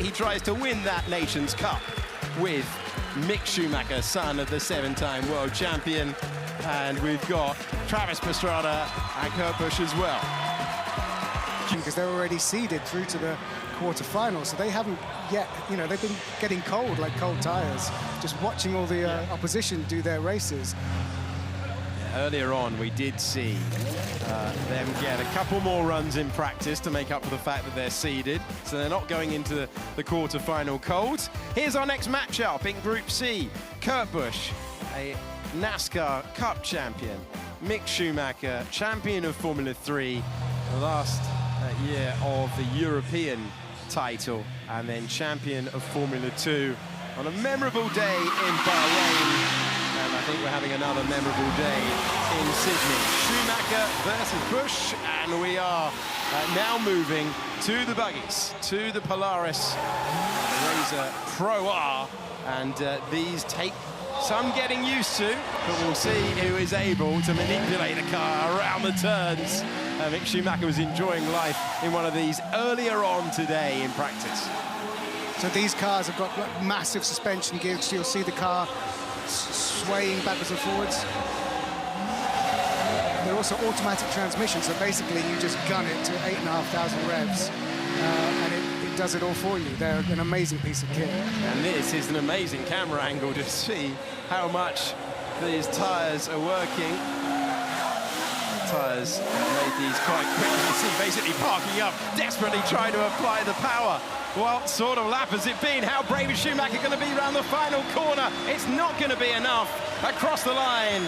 he tries to win that Nations Cup with Mick Schumacher, son of the 7-time world champion. And we've got Travis Pastrana and Kurt Busch as well. Because they're already seeded through to the quarterfinals, so they haven't yet, you know, they've been getting cold like cold tires, just watching all the opposition do their races. Earlier on, we did see them get a couple more runs in practice to make up for the fact that they're seeded, so they're not going into the quarter-final cold. Here's our next matchup in Group C. Kurt Busch, a NASCAR Cup champion. Mick Schumacher, champion of Formula 3, the last year of the European title, and then champion of Formula 2 on a memorable day in Bahrain. And I think we're having another memorable day in Sydney. Schumacher versus Busch, and we are now moving to the buggies, to the Polaris Razor Pro R, and these take some getting used to, but we'll see who is able to manipulate the car around the turns. Mick Schumacher was enjoying life in one of these earlier on today in practice. So these cars have got massive suspension gears, so you'll see the car swaying backwards and forwards. They're also automatic transmissions, so basically you just gun it to 8,500 revs, and it does it all for you. They're an amazing piece of kit. And this is an amazing camera angle to see how much these tyres are working. The tyres made these quite quickly. You see basically parking up, desperately trying to apply the power. What sort of lap has it been? How brave is Schumacher going to be around the final corner? It's not going to be enough. Across the line,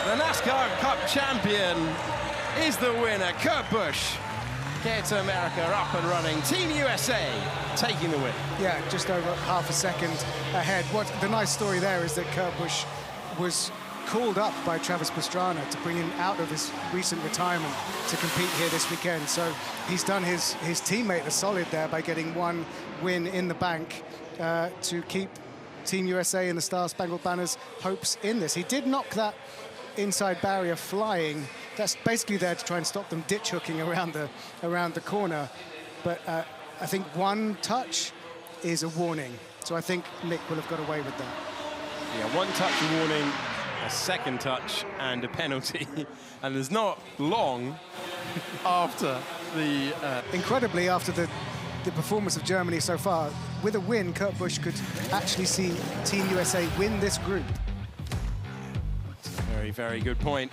the NASCAR Cup champion is the winner. Kurt Busch gets America up and running. Team USA taking the win. Yeah, just over half a second ahead. What the nice story there is that Kurt Busch was called up by Travis Pastrana to bring him out of his recent retirement to compete here this weekend. So he's done his teammate a solid there by getting one win in the bank to keep Team USA and the Star Spangled Banner's hopes in this. He did knock that inside barrier flying. That's basically there to try and stop them ditch hooking around the corner. But I think one touch is a warning. So I think Mick will have got away with that. Yeah, one touch warning, a second touch and a penalty. And there's not long after the... Incredibly, after the performance of Germany so far, with a win, Kurt Busch could actually see Team USA win this group. Very, very good point.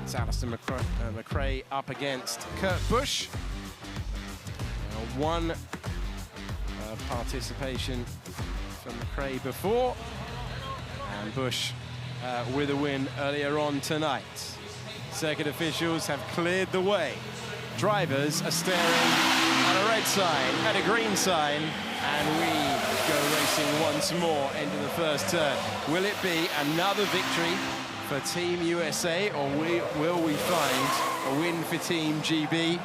It's Alistair McRae up against Kurt Busch. One participation from McRae before, and Busch with a win earlier on tonight. Circuit officials have cleared the way. Drivers are staring at a red sign, at a green sign, and we go racing once more into the first turn. Will it be another victory for Team USA, or will we find a win for Team GB,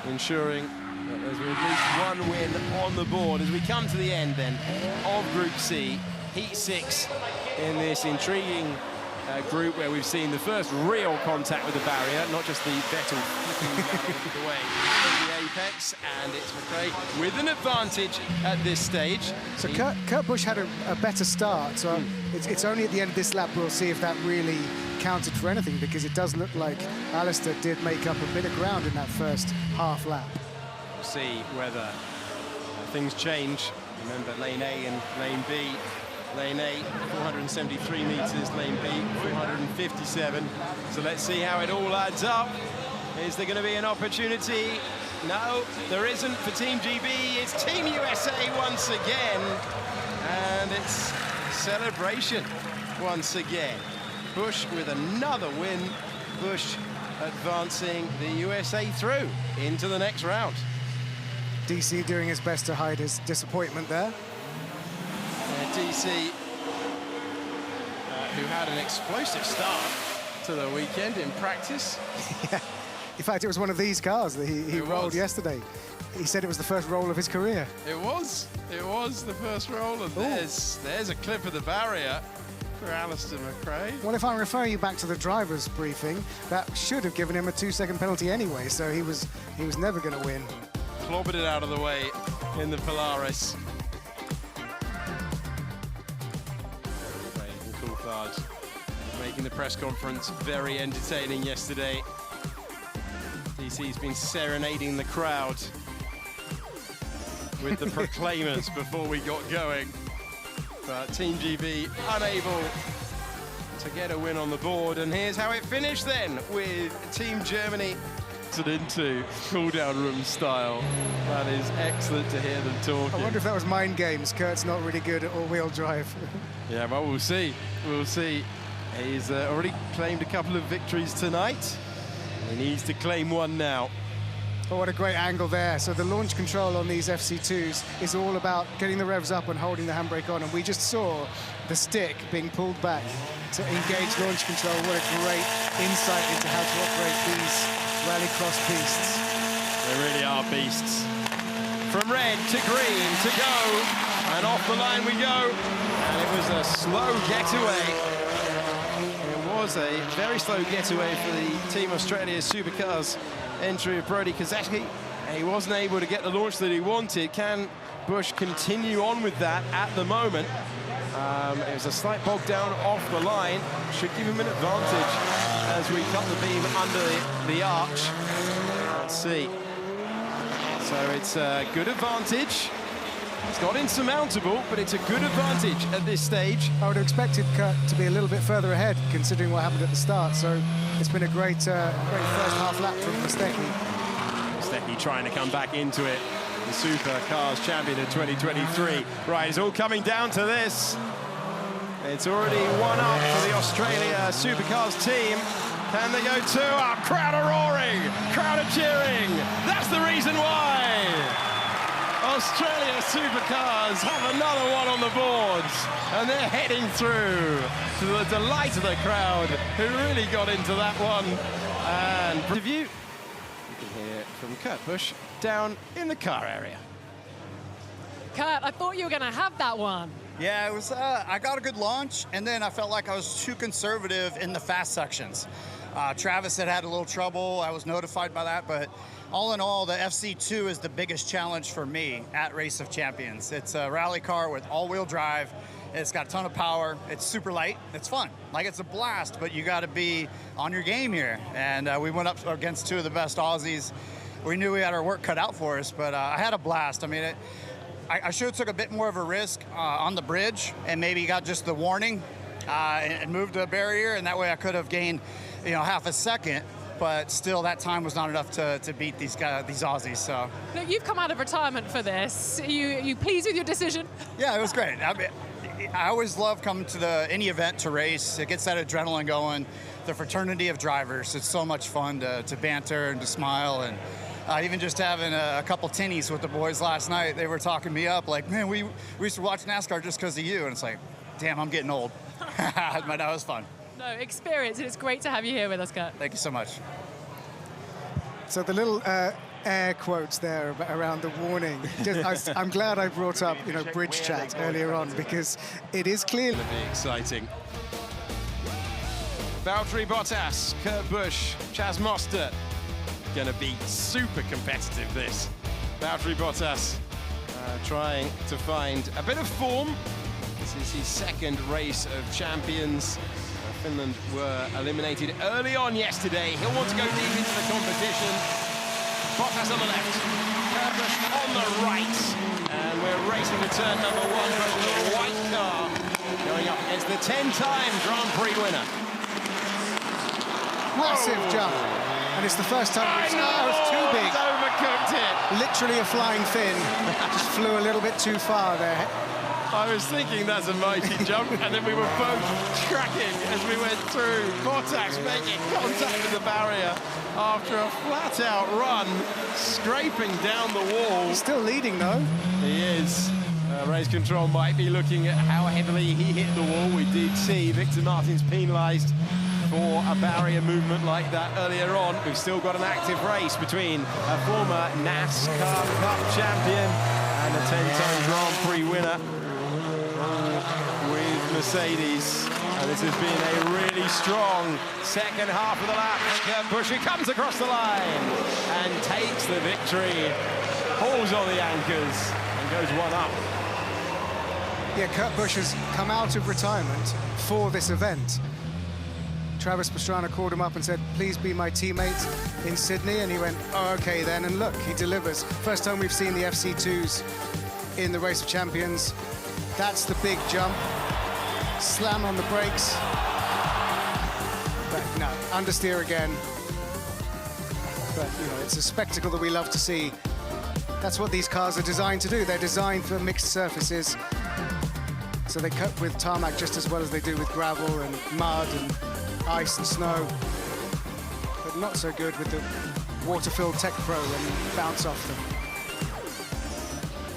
ensuring that there's at least one win on the board as we come to the end then of Group C, Heat 6 in this intriguing group where we've seen the first real contact with the barrier, not just the Vettel flicking away at the apex, and it's McRae with an advantage at this stage. So Kurt Busch had a better start, so it's only at the end of this lap we'll see if that really counted for anything, because it does look like Alistair did make up a bit of ground in that first half lap. We'll see whether things change. Remember, lane A and lane B. Lane A, 473 meters, lane B, 457. So let's see how it all adds up. Is there going to be an opportunity? No, there isn't for Team GB. It's Team USA once again. And it's celebration once again. Busch with another win. Busch advancing the USA through into the next round. DC doing his best to hide his disappointment there. DC, who had an explosive start to the weekend in practice. Yeah. In fact, it was one of these cars that he rolled yesterday. He said it was the first roll of his career. It was the first roll, and there's a clip of the barrier for Alistair McRae. Well, if I'm referring you back to the driver's briefing, that should have given him a 2-second penalty anyway, so he was never going to win. clobbered it out of the way in the Polaris. Coulthard making the press conference very entertaining yesterday. DC's been serenading the crowd with the proclaimers before we got going. But Team GB unable to get a win on the board. And here's how it finished then, with Team Germany into cool-down room style. That is excellent to hear them talking. I wonder if that was mind games. Kurt's not really good at all-wheel drive. Yeah, well, we'll see. We'll see. He's already claimed a couple of victories tonight. He needs to claim one now. Oh, what a great angle there. So the launch control on these FC2s is all about getting the revs up and holding the handbrake on. And we just saw the stick being pulled back to engage launch control. What a great insight into how to operate these rallycross beasts. They really are beasts. From red to green to go. And off the line we go. And it was a slow getaway. It was a very slow getaway for the Team Australia Supercars entry of Brody Kazetsky. He wasn't able to get the launch that he wanted. Can Busch continue on with that at the moment? It was a slight bog down off the line. Should give him an advantage as we cut the beam under the arch. Let's see. So it's a good advantage. It's not insurmountable, but it's a good advantage at this stage. I would have expected Kurt to be a little bit further ahead, considering what happened at the start. So it's been a great first half lap from Kazetsky. Kazetsky trying to come back into it. The Supercars champion of 2023. Right, it's all coming down to this. It's already 1 up for the Australia Supercars team. Can they go 2 up? Crowd are roaring, crowd are cheering. That's the reason why. Australia Supercars have another one on the boards, and they're heading through to the delight of the crowd who really got into that one. And preview, you can hear from Kurt Busch down in the car area. Kurt, I thought you were going to have that one. Yeah, it was. I got a good launch, and then I felt like I was too conservative in the fast sections. Travis had a little trouble. I was notified by that, but all in all, the FC2 is the biggest challenge for me at Race of Champions. It's a rally car with all-wheel drive. It's got a ton of power. It's super light. It's fun. Like, it's a blast, but you got to be on your game here. And we went up against 2 of the best Aussies. We knew we had our work cut out for us, but I had a blast. I mean, I should have took a bit more of a risk on the bridge and maybe got just the warning and moved a barrier, and that way I could have gained, half a second. But still, that time was not enough to beat these Aussies. So, look, you've come out of retirement for this. Are you pleased with your decision? Yeah, it was great. I always love coming to any event to race. It gets that adrenaline going. The fraternity of drivers. It's so much fun to banter and to smile, and even just having a couple tinnies with the boys last night. They were talking me up like, man, we used to watch NASCAR just because of you. And it's like, damn, I'm getting old. But that was fun. No, experience, and it's great to have you here with us, Kurt. Thank you so much. So the little air quotes there around the warning. I'm glad I brought up, bridge chat earlier on, because it is clear. It's going to be exciting. Valtteri Bottas, Kurt Busch, Chaz Mostert. Going to be super competitive, this. Valtteri Bottas trying to find a bit of form. This is his second race of champions. Finland were eliminated early on yesterday. He'll want to go deep into the competition. Bottas on the left, Kurt Busch on the right. And we're racing to turn number 1 version of the white car. Going up against the 10-time Grand Prix winner. Massive jump. And it's the first time it's too big. Overcooked it. Literally a flying fin. Just flew a little bit too far there. I was thinking that's a mighty jump, and then we were both tracking as we went through. Bottas making contact with the barrier after a flat-out run, scraping down the wall. He's still leading, though. He is. Race control might be looking at how heavily he hit the wall. We did see Victor Martins penalised for a barrier movement like that earlier on. We've still got an active race between a former NASCAR Cup champion and a 10-time Grand Prix winner with Mercedes. And this has been a really strong second half of the lap. Kurt Busch comes across the line and takes the victory. pulls on the anchors and goes one up. Yeah, Kurt Busch has come out of retirement for this event. Travis Pastrana called him up and said, please be my teammate in Sydney. And he went, oh, okay then. And look, he delivers. First time we've seen the FC2s in the Race of Champions. That's the big jump. Slam on the brakes. But no, understeer again. But, you know, it's a spectacle that we love to see. That's what these cars are designed to do. They're designed for mixed surfaces. So they cope with tarmac just as well as they do with gravel and mud and ice and snow. But not so good with the water-filled Tech Pro and bounce off them.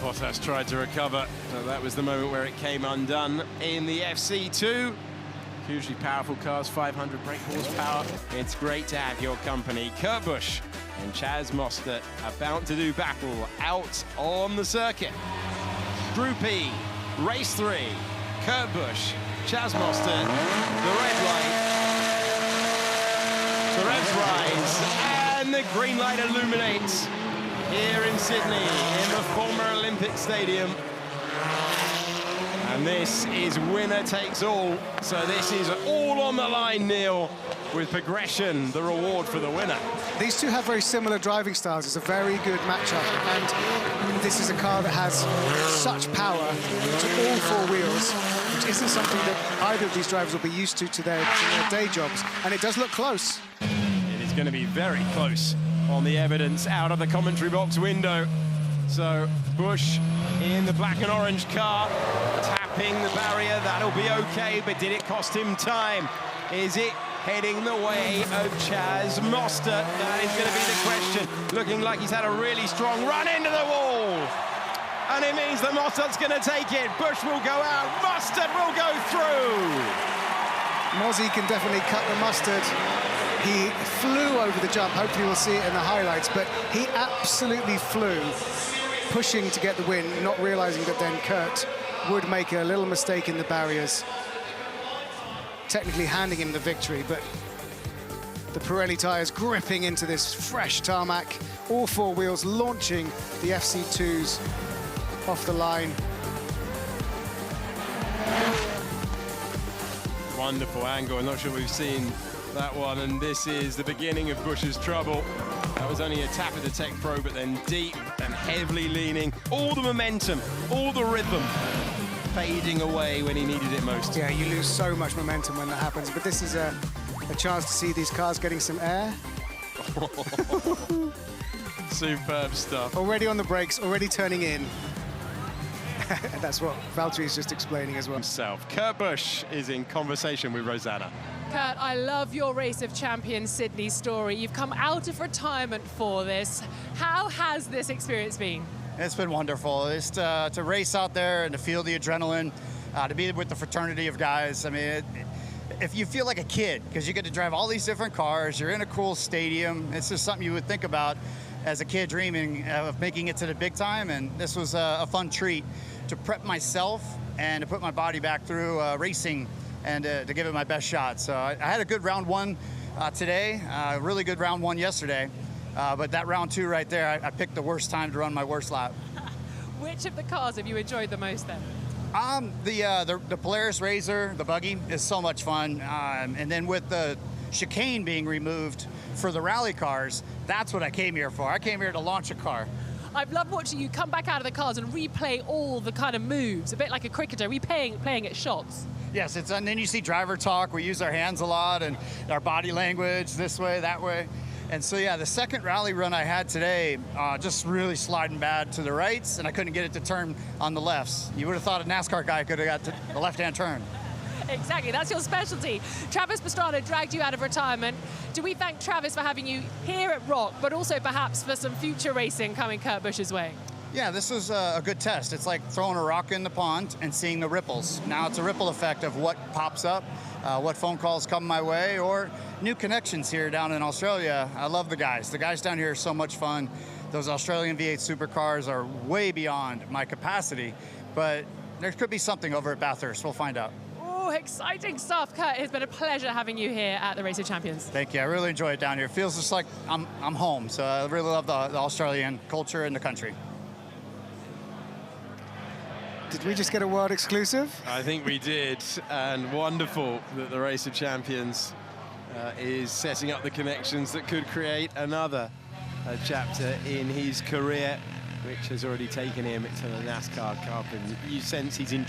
Bottas tried to recover. So that was the moment where it came undone in the FC2. Hugely powerful cars, 500 brake horsepower. It's great to have your company. Kurt Busch and Chaz Mostert about to do battle out on the circuit. Group E, race 3. Kurt Busch, Chaz Mostert, the red light. The revs rise, and the green light illuminates here in Sydney, in the former Olympic Stadium. And this is winner takes all. So this is all on the line, Neil, with progression, the reward for the winner. These two have very similar driving styles. It's a very good matchup. And this is a car that has such power to all four wheels, which isn't something that either of these drivers will be used to their day jobs. And it does look close. It is going to be very close on the evidence out of the commentary box window. So Busch in the black and orange car, tapping the barrier. That'll be okay, but did it cost him time? Is it heading the way of Chaz Mostert? That is going to be the question. Looking like he's had a really strong run into the wall. And it means that Mostert's going to take it. Busch will go out, Mostert will go through. Mozzie can definitely cut the mustard. He flew over the jump. Hopefully we'll see it in the highlights, but he absolutely flew, pushing to get the win, not realizing that then Kurt would make a little mistake in the barriers, technically handing him the victory. But the Pirelli tyres gripping into this fresh tarmac, all four wheels launching the FC2s off the line. Wonderful angle. I'm not sure we've seen that one, and this is the beginning of Busch's trouble. That was only a tap of the Tech Pro, but then deep and heavily leaning. All the momentum, all the rhythm fading away when he needed it most. Yeah, you lose so much momentum when that happens, but this is a chance to see these cars getting some air. Superb stuff. Already on the brakes, already turning in. That's what Valtteri's just explaining as well. Himself. Kurt Busch is in conversation with Rosanna. Kurt, I love your Race of Champions Sydney story. You've come out of retirement for this. How has this experience been? It's been wonderful. It's to race out there and to feel the adrenaline, to be with the fraternity of guys. I mean, if you feel like a kid, because you get to drive all these different cars, you're in a cool stadium, it's just something you would think about as a kid dreaming of making it to the big time, and this was a fun treat to prep myself and to put my body back through racing and to give it my best shot. So I had a good round one today, really good round one yesterday, but that round two right there, I picked the worst time to run my worst lap. Which of the cars have you enjoyed the most then? The Polaris Razor, the buggy, is so much fun, and then with the chicane being removed for the rally cars, that's what I came here for. I came here to launch a car. I've loved watching you come back out of the cars and replay all the kind of moves, a bit like a cricketer, playing at shots. Yes, and then you see driver talk. We use our hands a lot and our body language this way, that way. And so, yeah, the second rally run I had today, just really sliding bad to the rights, and I couldn't get it to turn on the lefts. You would have thought a NASCAR guy could have got to the left-hand turn. Exactly, that's your specialty. Travis Pastrana dragged you out of retirement. Do we thank Travis for having you here at Rock, but also perhaps for some future racing coming Kurt Busch's way? Yeah, this was a good test. It's like throwing a rock in the pond and seeing the ripples. Now it's a ripple effect of what pops up, what phone calls come my way, or new connections here down in Australia. I love the guys. The guys down here are so much fun. Those Australian V8 supercars are way beyond my capacity, but there could be something over at Bathurst. We'll find out. Oh, exciting stuff. Kurt, it's been a pleasure having you here at the Race of Champions. Thank you. I really enjoy it down here. It feels just like I'm home. So I really love the Australian culture and the country. Did we just get a world exclusive? I think we did, and wonderful that the Race of Champions is setting up the connections that could create another chapter in his career, which has already taken him to the NASCAR Cup, and you sense he's enjoying